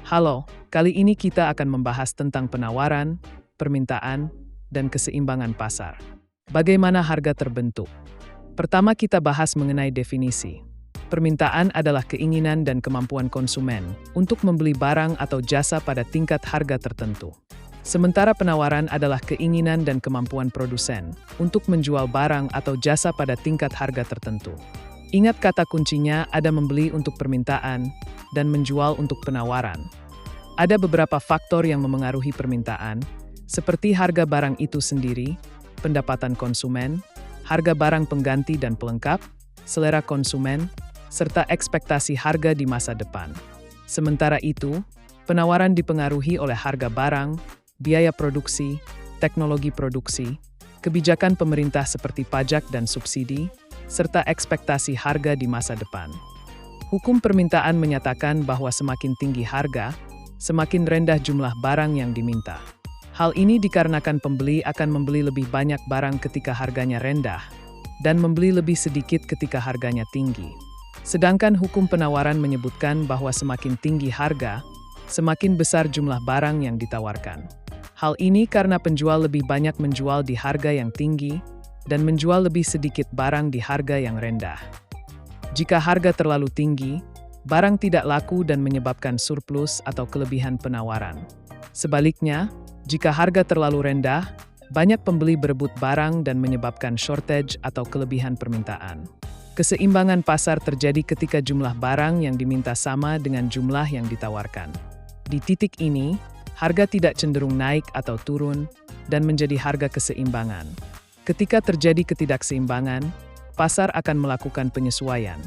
Halo, kali ini kita akan membahas tentang penawaran, permintaan, dan keseimbangan pasar. Bagaimana harga terbentuk? Pertama kita bahas mengenai definisi. Permintaan adalah keinginan dan kemampuan konsumen untuk membeli barang atau jasa pada tingkat harga tertentu. Sementara penawaran adalah keinginan dan kemampuan produsen untuk menjual barang atau jasa pada tingkat harga tertentu. Ingat kata kuncinya ada membeli untuk permintaan dan menjual untuk penawaran. Ada beberapa faktor yang memengaruhi permintaan, seperti harga barang itu sendiri, pendapatan konsumen, harga barang pengganti dan pelengkap, selera konsumen, serta ekspektasi harga di masa depan. Sementara itu, penawaran dipengaruhi oleh harga barang, biaya produksi, teknologi produksi, kebijakan pemerintah seperti pajak dan subsidi, serta ekspektasi harga di masa depan. Hukum permintaan menyatakan bahwa semakin tinggi harga, semakin rendah jumlah barang yang diminta. Hal ini dikarenakan pembeli akan membeli lebih banyak barang ketika harganya rendah, dan membeli lebih sedikit ketika harganya tinggi. Sedangkan hukum penawaran menyebutkan bahwa semakin tinggi harga, semakin besar jumlah barang yang ditawarkan. Hal ini karena penjual lebih banyak menjual di harga yang tinggi, dan menjual lebih sedikit barang di harga yang rendah. Jika harga terlalu tinggi, barang tidak laku dan menyebabkan surplus atau kelebihan penawaran. Sebaliknya, jika harga terlalu rendah, banyak pembeli berebut barang dan menyebabkan shortage atau kelebihan permintaan. Keseimbangan pasar terjadi ketika jumlah barang yang diminta sama dengan jumlah yang ditawarkan. Di titik ini, harga tidak cenderung naik atau turun, dan menjadi harga keseimbangan. Ketika terjadi ketidakseimbangan, pasar akan melakukan penyesuaian.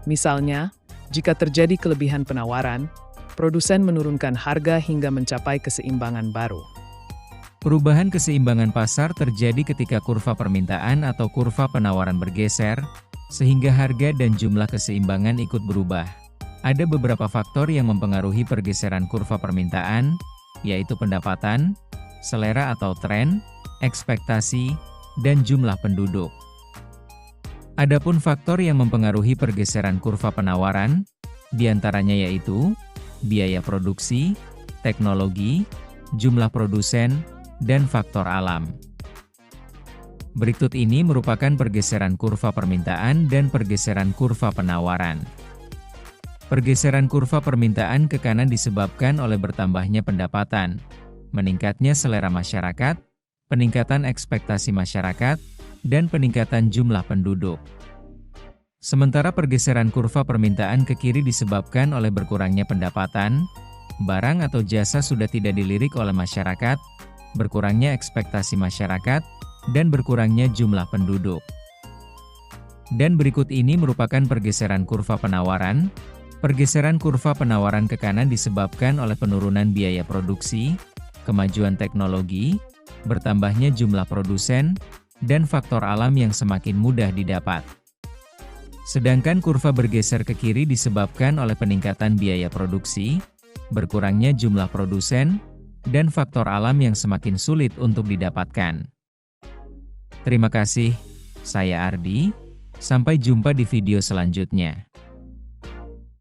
Misalnya, jika terjadi kelebihan penawaran, produsen menurunkan harga hingga mencapai keseimbangan baru. Perubahan keseimbangan pasar terjadi ketika kurva permintaan atau kurva penawaran bergeser, sehingga harga dan jumlah keseimbangan ikut berubah. Ada beberapa faktor yang mempengaruhi pergeseran kurva permintaan, yaitu pendapatan, selera atau tren, ekspektasi, dan jumlah penduduk. Adapun faktor yang mempengaruhi pergeseran kurva penawaran, diantaranya yaitu biaya produksi, teknologi, jumlah produsen, dan faktor alam. Berikut ini merupakan pergeseran kurva permintaan dan pergeseran kurva penawaran. Pergeseran kurva permintaan ke kanan disebabkan oleh bertambahnya pendapatan, meningkatnya selera masyarakat, peningkatan ekspektasi masyarakat, dan peningkatan jumlah penduduk. Sementara pergeseran kurva permintaan ke kiri disebabkan oleh berkurangnya pendapatan, barang atau jasa sudah tidak dilirik oleh masyarakat, berkurangnya ekspektasi masyarakat, dan berkurangnya jumlah penduduk. Dan berikut ini merupakan pergeseran kurva penawaran. Pergeseran kurva penawaran ke kanan disebabkan oleh penurunan biaya produksi, kemajuan teknologi, bertambahnya jumlah produsen, dan faktor alam yang semakin mudah didapat. Sedangkan kurva bergeser ke kiri disebabkan oleh peningkatan biaya produksi, berkurangnya jumlah produsen, dan faktor alam yang semakin sulit untuk didapatkan. Terima kasih, saya Ardi. Sampai jumpa di video selanjutnya.